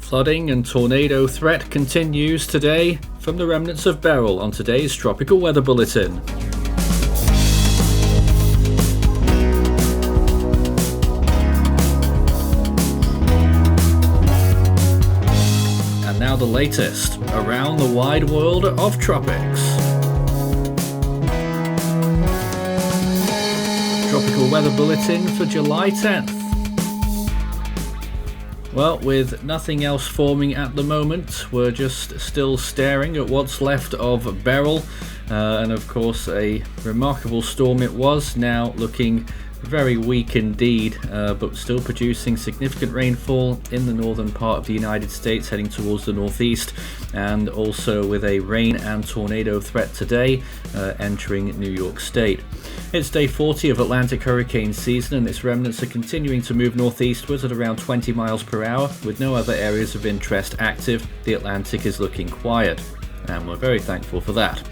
Flooding and tornado threat continues today from the remnants of Beryl on today's Tropical Weather Bulletin. And now the latest around the wide world of tropics. Tropical Weather Bulletin for July 10th. Well, with nothing else forming at the moment, we're just still staring at what's left of Beryl, and of course a remarkable storm it was, now looking very weak indeed, but still producing significant rainfall in the northern part of the United States, heading towards the northeast, and also with a rain and tornado threat today entering New York State. It's day 40 of Atlantic hurricane season, and its remnants are continuing to move northeastwards at around 20 miles per hour, with no other areas of interest active. The Atlantic is looking quiet, and we're very thankful for that.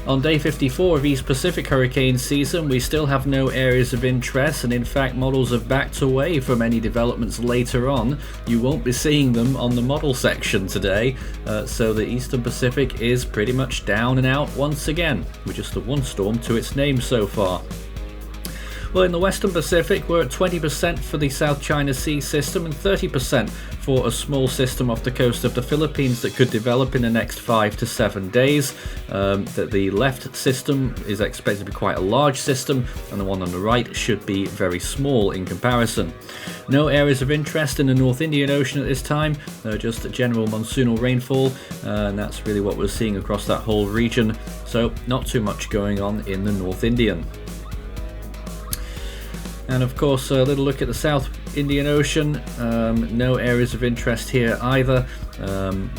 On day 54 of East Pacific hurricane season, we still have no areas of interest, and in fact models have backed away from any developments later on. You won't be seeing them on the model section today, so the Eastern Pacific is pretty much down and out once again, with just the one storm to its name so far. Well, in the Western Pacific, we're at 20% for the South China Sea system and 30% for a small system off the coast of the Philippines that could develop in the next 5 to 7 days. The left system is expected to be quite a large system, and the one on the right should be very small in comparison. No areas of interest in the North Indian Ocean at this time, just general monsoonal rainfall, and that's really what we're seeing across that whole region, so not too much going on in the North Indian. And of course, a little look at the South Indian Ocean. No areas of interest here either.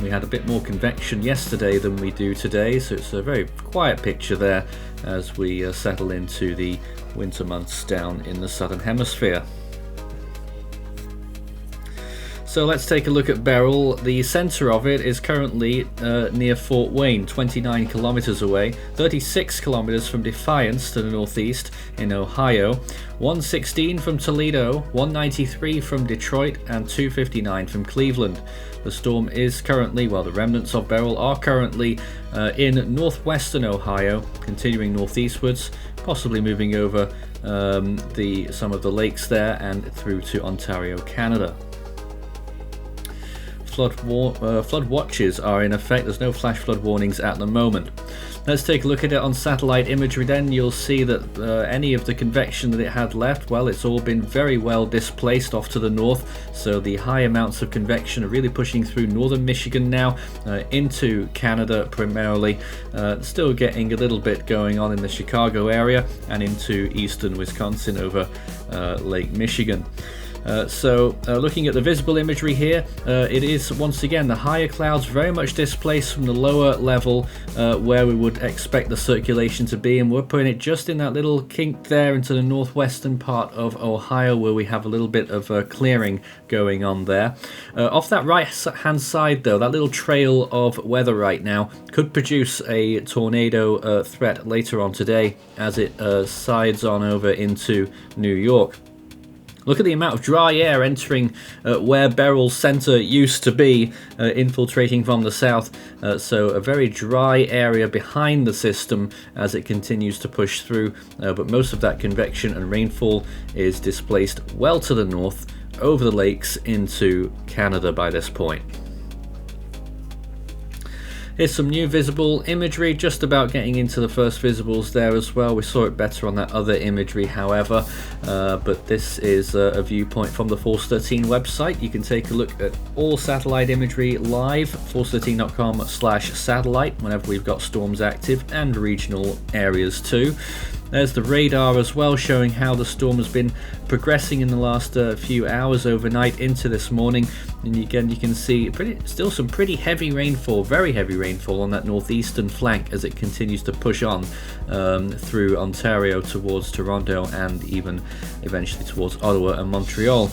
We had a bit more convection yesterday than we do today, so it's a very quiet picture there as we settle into the winter months down in the southern hemisphere. So let's take a look at Beryl. The centre of it is currently near Fort Wayne, 29 kilometres away, 36 kilometres from Defiance to the northeast in Ohio, 116 from Toledo, 193 from Detroit, and 259 from Cleveland. The storm is currently, the remnants of Beryl are currently in northwestern Ohio, continuing northeastwards, possibly moving over some of the lakes there and through to Ontario, Canada. Flood watches are in effect. There's no flash flood warnings at the moment. Let's take a look at it on satellite imagery then. You'll see that any of the convection that it had left, it's all been very well displaced off to the north, so the high amounts of convection are really pushing through northern Michigan now into Canada primarily, still getting a little bit going on in the Chicago area and into eastern Wisconsin over Lake Michigan. Looking at the visible imagery here, it is once again the higher clouds very much displaced from the lower level where we would expect the circulation to be, and we're putting it just in that little kink there into the northwestern part of Ohio where we have a little bit of clearing going on there. Off that right hand side though, that little trail of weather right now could produce a tornado threat later on today as it sides on over into New York. Look at the amount of dry air entering where Beryl's centre used to be, infiltrating from the south. So a very dry area behind the system as it continues to push through. But most of that convection and rainfall is displaced well to the north, over the lakes into Canada by this point. Here's some new visible imagery, just about getting into the first visibles there as well. We saw it better on that other imagery, however, but this is a viewpoint from the Force 13 website. You can take a look at all satellite imagery live, force13.com/satellite, whenever we've got storms active, and regional areas too. There's the radar as well, showing how the storm has been progressing in the last few hours overnight into this morning. And again, you can see still some pretty heavy rainfall, very heavy rainfall on that northeastern flank as it continues to push on through Ontario towards Toronto and even eventually towards Ottawa and Montreal.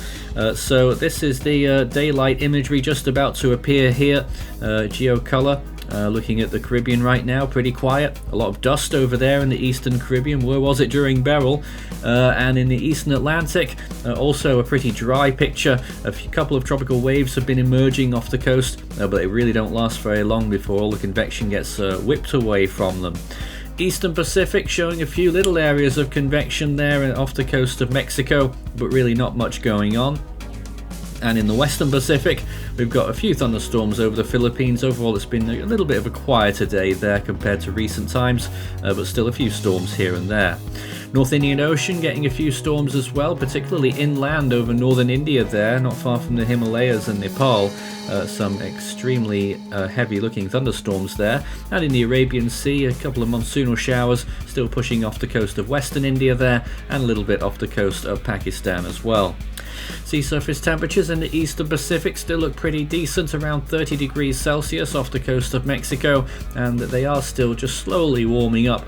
So this is the daylight imagery just about to appear here, geocolor. Looking at the Caribbean right now, pretty quiet. A lot of dust over there in the eastern Caribbean. Where was it during Beryl? And in the eastern Atlantic, also a pretty dry picture. Couple of tropical waves have been emerging off the coast, but they really don't last very long before all the convection gets whipped away from them. Eastern Pacific showing a few little areas of convection there off the coast of Mexico, but really not much going on. And in the Western Pacific, we've got a few thunderstorms over the Philippines. Overall, it's been a little bit of a quieter day there compared to recent times, but still a few storms here and there. North Indian Ocean getting a few storms as well, particularly inland over northern India there, not far from the Himalayas and Nepal. Some extremely heavy looking thunderstorms there. And in the Arabian Sea, a couple of monsoonal showers still pushing off the coast of western India there, and a little bit off the coast of Pakistan as well. Sea surface temperatures in the eastern Pacific still look pretty decent, around 30 degrees Celsius off the coast of Mexico, and they are still just slowly warming up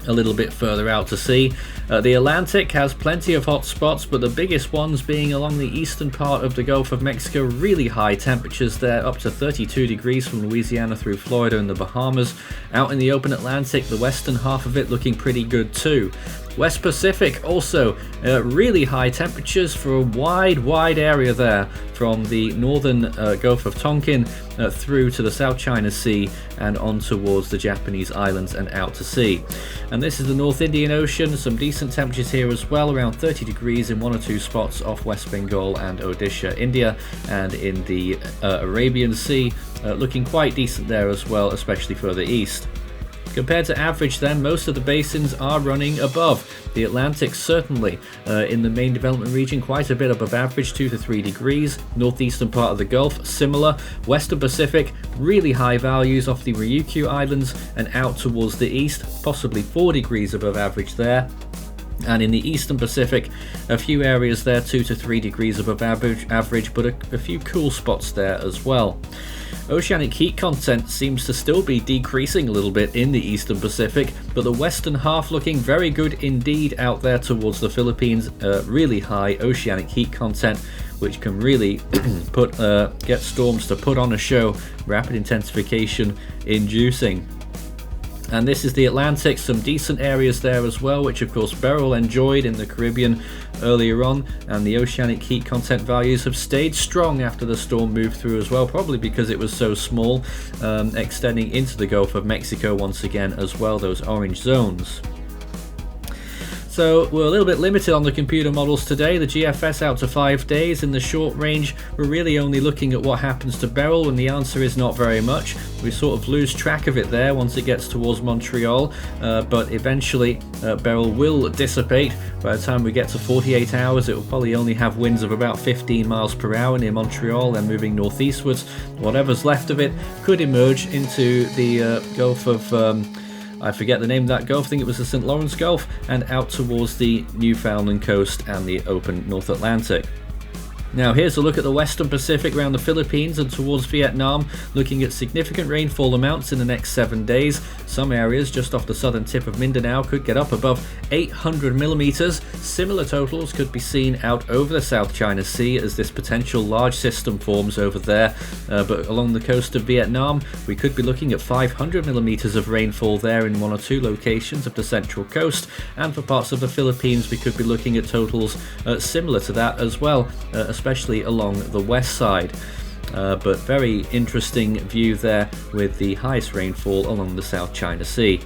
a little bit further out to sea. The Atlantic has plenty of hot spots, but the biggest ones being along the eastern part of the Gulf of Mexico. Really high temperatures there, up to 32 degrees from Louisiana through Florida and the Bahamas. Out in the open Atlantic, the western half of it looking pretty good too. West Pacific also really high temperatures for a wide area there, from the northern Gulf of Tonkin through to the South China Sea and on towards the Japanese islands and out to sea. And this is the North Indian Ocean, some decent temperatures here as well, around 30 degrees in one or two spots off West Bengal and Odisha, India, and in the Arabian Sea, looking quite decent there as well, especially further east. Compared to average then, most of the basins are running above. The Atlantic certainly in the main development region quite a bit above average, 2 to 3 degrees. Northeastern part of the Gulf similar. Western Pacific really high values off the Ryukyu Islands and out towards the east, possibly 4 degrees above average there. And in the eastern Pacific, a few areas there 2 to 3 degrees above average, but a few cool spots there as well. Oceanic heat content seems to still be decreasing a little bit in the eastern Pacific, but the western half looking very good indeed out there towards the Philippines. Really high oceanic heat content, which can really get storms to put on a show, rapid intensification inducing. And this is the Atlantic, some decent areas there as well, which of course Beryl enjoyed in the Caribbean earlier on, and the oceanic heat content values have stayed strong after the storm moved through as well, probably because it was so small, extending into the Gulf of Mexico once again as well, those orange zones. So we're a little bit limited on the computer models today. The GFS out to 5 days. In the short range, we're really only looking at what happens to Beryl, and the answer is not very much. We sort of lose track of it there once it gets towards Montreal, but eventually Beryl will dissipate. By the time we get to 48 hours, it will probably only have winds of about 15 miles per hour near Montreal, then moving northeastwards. Whatever's left of it could emerge into the Gulf of... I forget the name of that Gulf, I think it was the St. Lawrence Gulf, and out towards the Newfoundland coast and the open North Atlantic. Now here's a look at the Western Pacific around the Philippines and towards Vietnam, looking at significant rainfall amounts in the next 7 days. Some areas just off the southern tip of Mindanao could get up above 800 millimeters. Similar totals could be seen out over the South China Sea as this potential large system forms over there. But along the coast of Vietnam, we could be looking at 500 millimeters of rainfall there in one or two locations of the central coast. And for parts of the Philippines, we could be looking at totals similar to that as well, especially along the west side. But very interesting view there with the highest rainfall along the South China Sea.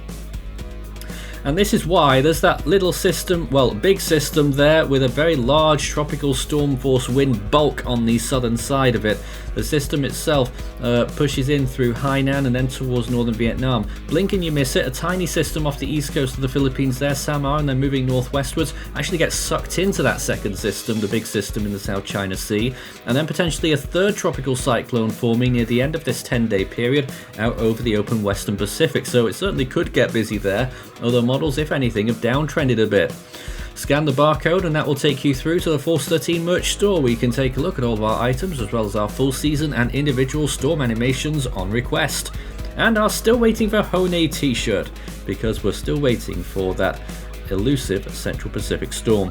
And this is why there's that little system, well, big system there with a very large tropical storm force wind bulk on the southern side of it. The system itself pushes in through Hainan and then towards northern Vietnam. Blink and you miss it. A tiny system off the east coast of the Philippines there, Samar, and then moving northwestwards, actually gets sucked into that second system, the big system in the South China Sea, and then potentially a third tropical cyclone forming near the end of this 10-day period out over the open western Pacific. So it certainly could get busy there, although models, if anything, have downtrended a bit. Scan the barcode and that will take you through to the Force 13 merch store, where you can take a look at all of our items as well as our full season and individual storm animations on request. And are still waiting for Hone t-shirt, because we're still waiting for that elusive Central Pacific storm.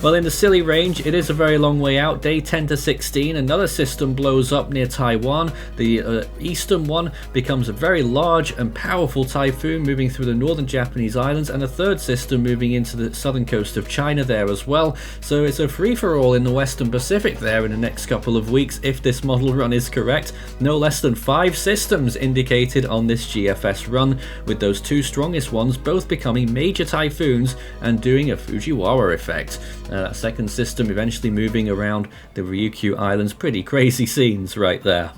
Well, in the Scilly Range, it is a very long way out. Day 10 to 16, another system blows up near Taiwan. The eastern one becomes a very large and powerful typhoon moving through the northern Japanese islands, and a third system moving into the southern coast of China there as well. So it's a free-for-all in the western Pacific there in the next couple of weeks if this model run is correct. No less than 5 systems indicated on this GFS run, with those 2 strongest ones both becoming major typhoons and doing a Fujiwara effect. That second system eventually moving around the Ryukyu Islands. Pretty crazy scenes right there.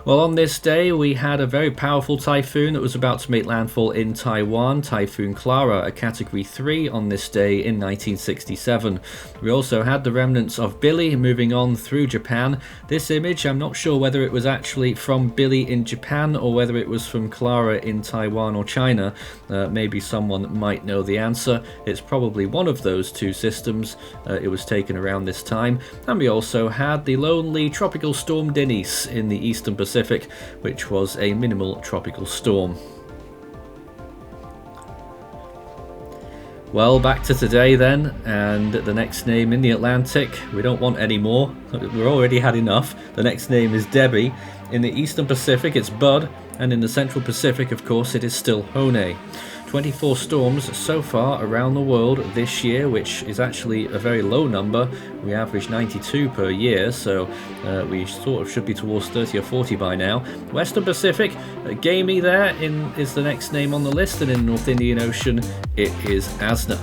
Well, on this day we had a very powerful typhoon that was about to make landfall in Taiwan, Typhoon Clara, a category 3 on this day in 1967. We also had the remnants of Billy moving on through Japan. This image, I'm not sure whether it was actually from Billy in Japan or whether it was from Clara in Taiwan or China. Maybe someone might know the answer. It's probably one of those 2 systems. It was taken around this time. And we also had the lonely tropical storm Denise in the eastern Pacific, which was a minimal tropical storm. Well, back to today then, and the next name in the Atlantic, we don't want any more. We've already had enough. The next name is Debbie. In the eastern Pacific it's Bud, and in the central Pacific, of course, it is still Hone. 24 storms so far around the world this year, which is actually a very low number. We average 92 per year, so we sort of should be towards 30 or 40 by now. Western Pacific, Gamey there is the next name on the list, and in the North Indian Ocean it is Asna.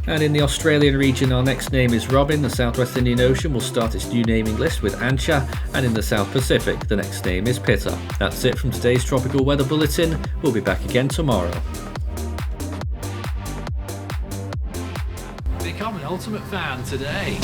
And in the Australian region, our next name is Robin. The Southwest Indian Ocean will start its new naming list with Ancha, and in the South Pacific, the next name is Pitta. That's it from today's Tropical Weather Bulletin. We'll be back again tomorrow. Become an Ultimate Fan today.